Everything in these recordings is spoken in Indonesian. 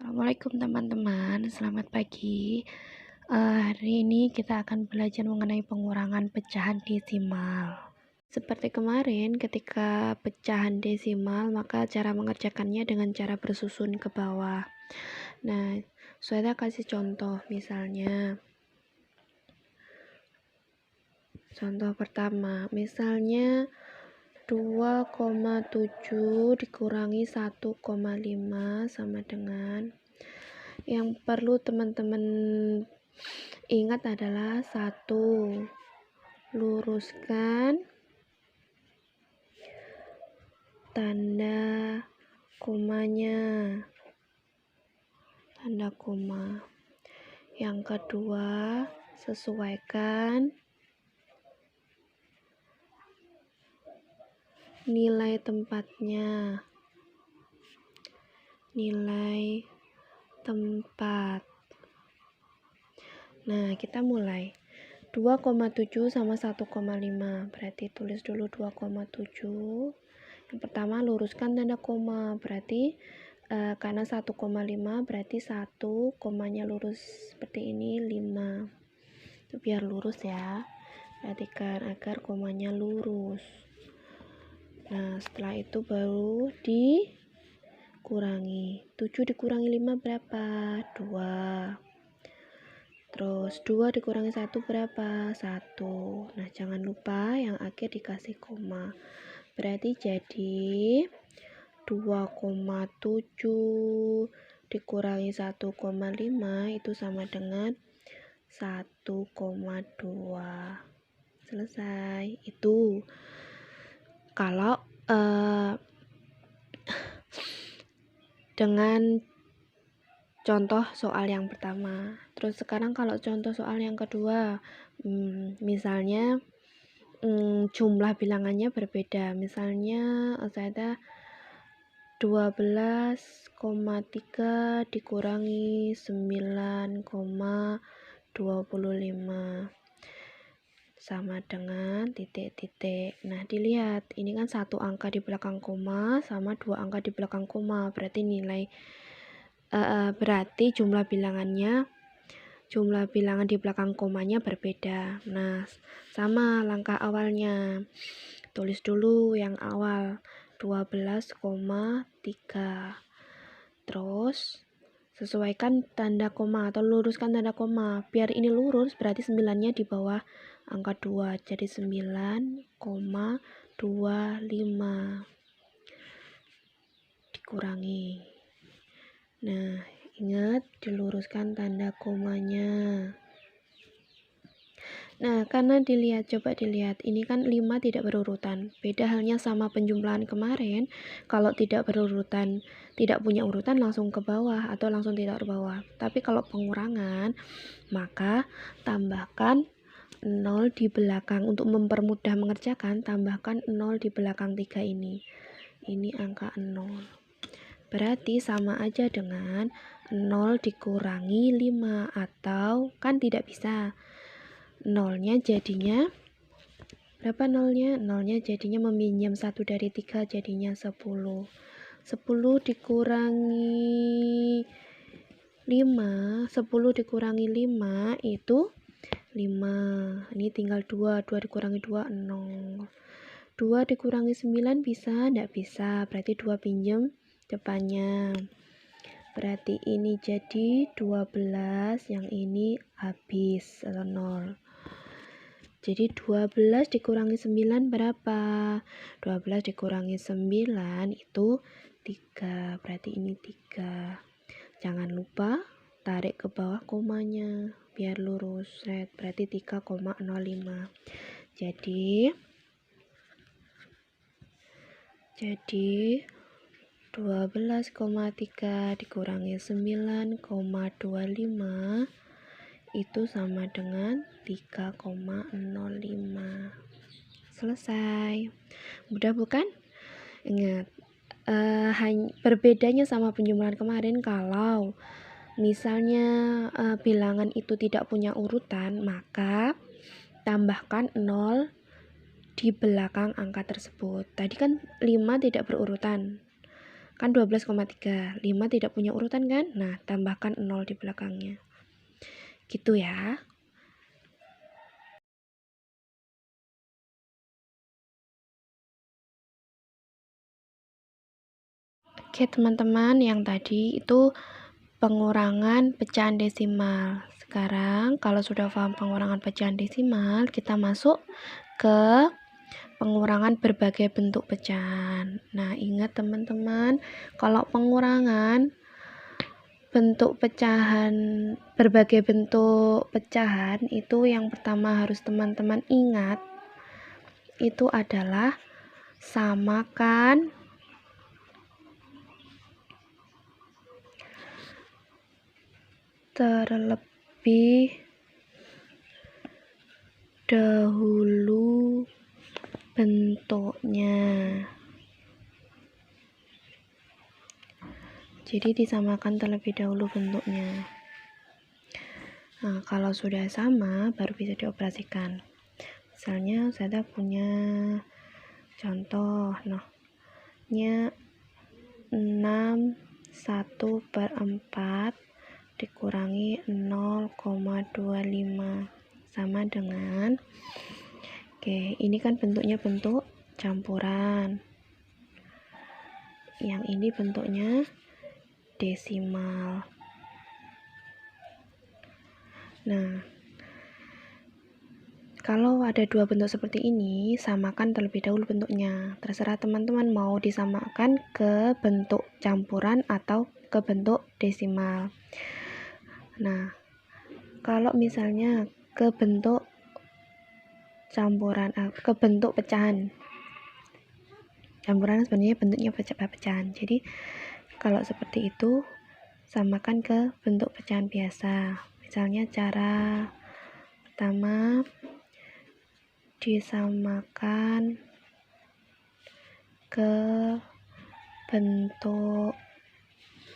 Assalamualaikum teman-teman, selamat pagi. Hari ini kita akan belajar mengenai pengurangan pecahan desimal. Seperti kemarin, ketika pecahan desimal, maka cara mengerjakannya dengan cara bersusun ke bawah. Nah, saya kasih contoh, misalnya contoh pertama, misalnya 2,7 dikurangi 1,5 sama dengan, yang perlu teman-teman ingat adalah 1, luruskan tanda komanya, tanda koma. Yang kedua, sesuaikan nilai tempatnya, nilai tempat. Nah, kita mulai. 2,7 sama 1,5, berarti tulis dulu 2,7. Yang pertama, luruskan tanda koma, berarti karena 1,5 berarti 1 komanya lurus seperti ini, 5. Itu biar lurus ya, perhatikan agar komanya lurus. Nah, setelah itu baru dikurangi. 7 dikurangi 5 berapa? 2. Terus 2 dikurangi 1 berapa? 1. Nah, jangan lupa yang akhir dikasih koma. Berarti jadi 2,7 dikurangi 1,5 itu sama dengan 1,2. Selesai. Itu kalau dengan contoh soal yang pertama. Terus sekarang kalau contoh soal yang kedua, misalnya jumlah bilangannya berbeda. Misalnya saya 12,3 dikurangi 9,25 sama dengan titik-titik. Nah, dilihat, ini kan satu angka di belakang koma sama 2 angka di belakang koma, berarti berarti jumlah bilangan di belakang komanya berbeda. Nah, sama langkah awalnya. Tulis dulu yang awal 12,3. Terus sesuaikan tanda koma atau luruskan tanda koma. Biar ini lurus berarti 9-nya di bawah angka 2. Jadi 9,25 dikurangi. Nah, ingat diluruskan tanda komanya. Nah, karena coba dilihat, ini kan 5 tidak berurutan. Beda halnya sama penjumlahan kemarin, kalau tidak berurutan, tidak punya urutan langsung ke bawah atau langsung tidak ke bawah. Tapi kalau pengurangan, maka tambahkan 0 di belakang. Untuk mempermudah mengerjakan, tambahkan 0 di belakang 3 ini. Ini angka 0. Berarti sama aja dengan 0 dikurangi 5, atau kan tidak bisa. 0-nya jadinya berapa? 0-nya jadinya meminjam 1 dari 3, jadinya 10. 10 dikurangi 5, 10 dikurangi 5 itu 5. Ini tinggal 2 dikurangi 2, 0. 2 dikurangi 9 bisa? Tidak bisa, berarti 2 pinjam depannya. Berarti ini jadi 12, yang ini habis atau 0. Jadi 12 dikurangi 9 berapa? 12 dikurangi 9 itu 3. Berarti ini 3. Jangan lupa tarik ke bawah komanya biar lurus. Berarti 3,05. Jadi 12,3 dikurangi 9,25 itu sama dengan 3,05. Selesai. Mudah bukan? Ingat, berbedanya sama penjumlahan kemarin, kalau misalnya bilangan itu tidak punya urutan, maka tambahkan 0 di belakang angka tersebut. Tadi kan 5 tidak berurutan. Kan 12,3. 5 tidak punya urutan kan? Nah, tambahkan 0 di belakangnya. Gitu ya. Oke teman-teman, yang tadi itu pengurangan pecahan desimal. Sekarang kalau sudah paham pengurangan pecahan desimal, kita masuk ke pengurangan berbagai bentuk pecahan. Nah, ingat teman-teman, kalau pengurangan bentuk pecahan, berbagai bentuk pecahan itu yang pertama harus teman-teman ingat itu adalah samakan terlebih dahulu bentuknya. Jadi disamakan terlebih dahulu bentuknya. Nah, kalau sudah sama baru bisa dioperasikan. Misalnya saya punya contoh, nah, nya 6 1/4 dikurangi 0,25 sama dengan, oke, ini kan bentuknya bentuk campuran, yang ini bentuknya desimal. Nah, kalau ada dua bentuk seperti ini, samakan terlebih dahulu bentuknya. Terserah teman-teman mau disamakan ke bentuk campuran atau ke bentuk desimal. Nah, kalau misalnya ke bentuk campuran, ke bentuk pecahan. Campuran sebenarnya bentuknya pecahan. Jadi, kalau seperti itu, samakan ke bentuk pecahan biasa. Misalnya cara pertama, disamakan ke bentuk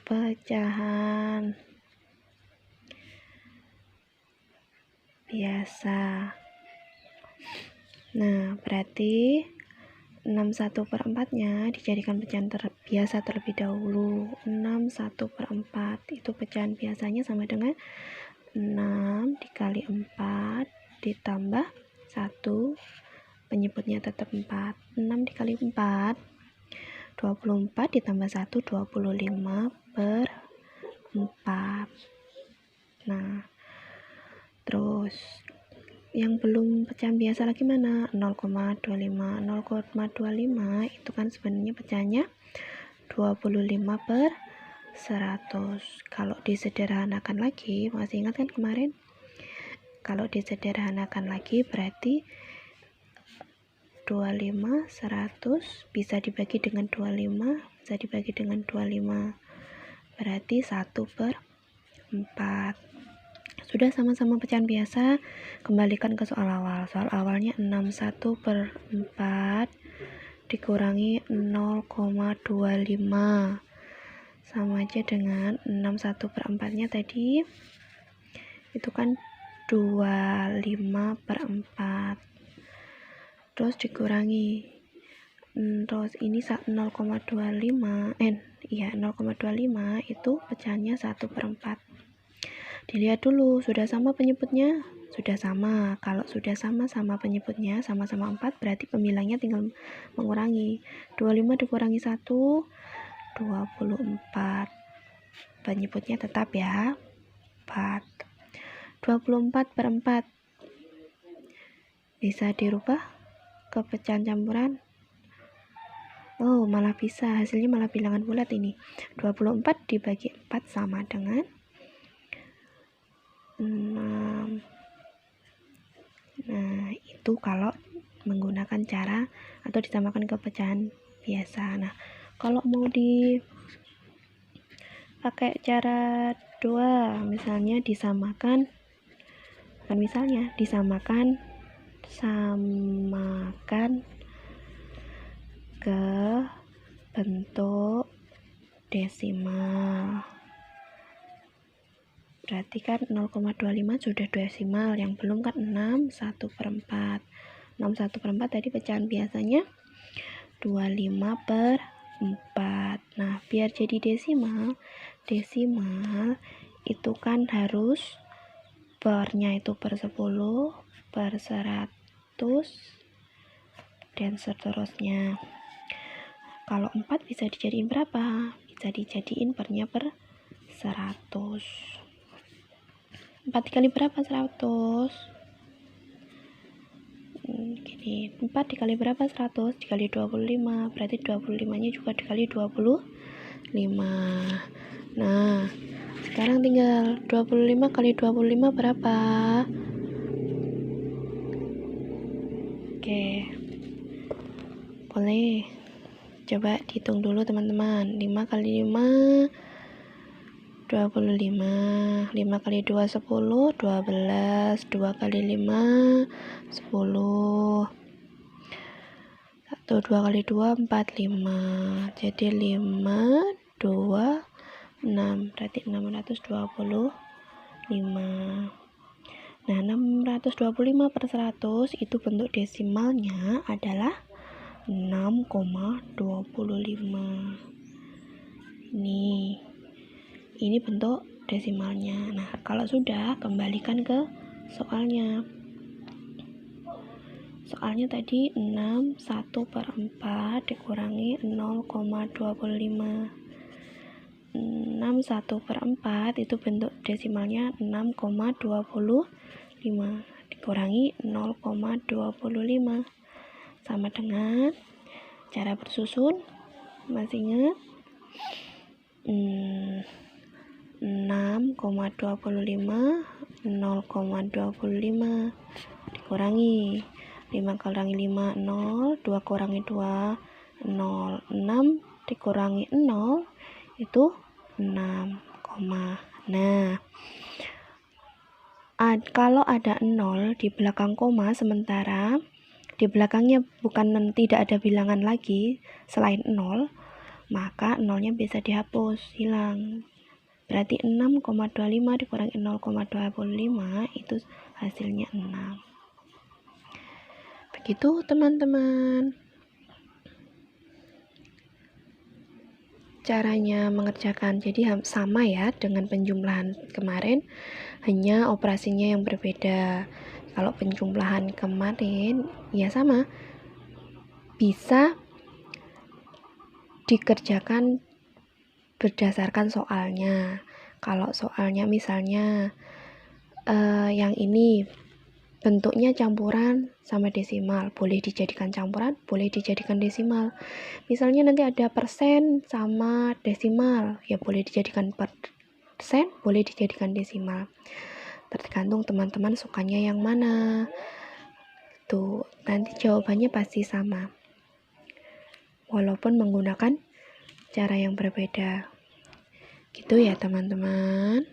pecahan biasa. Nah, berarti 6 1/4 nya dijadikan pecahan biasa terlebih dahulu. 6 1/4 itu pecahan biasanya sama dengan 6 dikali 4 ditambah 1, penyebutnya tetap 4. 6 dikali 4 24 ditambah 1 25/4. Nah, terus yang belum pecahan biasa lagi mana? 0,25. 0,25 itu kan sebenarnya pecahannya 25/100. Kalau disederhanakan lagi, masih ingat kan kemarin? Kalau disederhanakan lagi berarti 25 100 bisa dibagi dengan 25, bisa dibagi dengan 25. Berarti 1/4. Sudah sama-sama pecahan biasa, kembalikan ke soal awal. Soal awalnya 6 1/4 dikurangi 0,25 sama aja dengan 6 1/4 nya tadi itu kan 25/4, terus dikurangi, terus ini 0,25 0,25 itu pecahannya 1/4. Dilihat dulu, sudah sama penyebutnya? Sudah sama. Kalau sudah sama-sama penyebutnya, sama-sama 4, berarti pemilangnya tinggal mengurangi. 25 dikurangi 1, 24. Penyebutnya tetap ya, 4. 24/4 bisa dirubah ke pecahan campuran? Oh, malah bisa. Hasilnya malah bilangan bulat ini. 24 dibagi 4 sama dengan 6. Nah, itu kalau menggunakan cara atau disamakan ke pecahan biasa. Nah, kalau mau dipakai cara 2, misalnya disamakan, bukan misalnya, disamakan ke bentuk desimal. Berarti kan 0,25 sudah desimal, yang belum kan 6 1/4. 6 1/4 tadi pecahan biasanya 25/4. Nah, biar jadi desimal itu kan harus pernya itu per 10, per 100, dan seterusnya. Kalau 4 bisa dijadiin berapa? Bisa dijadiin pernya per 100. 4 dikali berapa 100? Gini, 4 dikali berapa 100? Dikali 25, berarti 25 nya juga dikali 25. Nah, sekarang tinggal 25 kali 25 berapa? Oke, boleh coba dihitung dulu teman-teman. 5 kali 5 25, 5 kali 2 10, 12, 2 kali 5 10, 1, 2 kali 2 4, 5, jadi 5, 2, 6, berarti 625. Nah, 625 per 100 itu bentuk desimalnya adalah 6,25. Ini bentuk desimalnya. Nah, kalau sudah, kembalikan ke soalnya. Soalnya tadi 6, 1 per 4 dikurangi 0,25. 6, 1 per 4 itu bentuk desimalnya 6,25 dikurangi 0,25 sama dengan cara bersusun. Masih ingat? 6,25 0,25 dikurangi 5 kurangi 5 0, 2 kurangi 2 0, 6 dikurangi 0 itu 6, nah kalau ada 0 di belakang koma, sementara di belakangnya tidak ada bilangan lagi selain 0, maka 0-nya bisa dihapus, hilang. Berarti 6,25 dikurangi 0,25 itu hasilnya 6. Begitu teman-teman caranya mengerjakan. Jadi sama ya dengan penjumlahan kemarin, hanya operasinya yang berbeda. Kalau penjumlahan kemarin ya sama, bisa dikerjakan berdasarkan soalnya. Kalau soalnya misalnya yang ini bentuknya campuran sama desimal, boleh dijadikan campuran, boleh dijadikan desimal. Misalnya nanti ada persen sama desimal, ya boleh dijadikan persen, boleh dijadikan desimal. Tergantung teman-teman sukanya yang mana. Tuh, nanti jawabannya pasti sama. Walaupun menggunakan cara yang berbeda. Gitu ya teman-teman.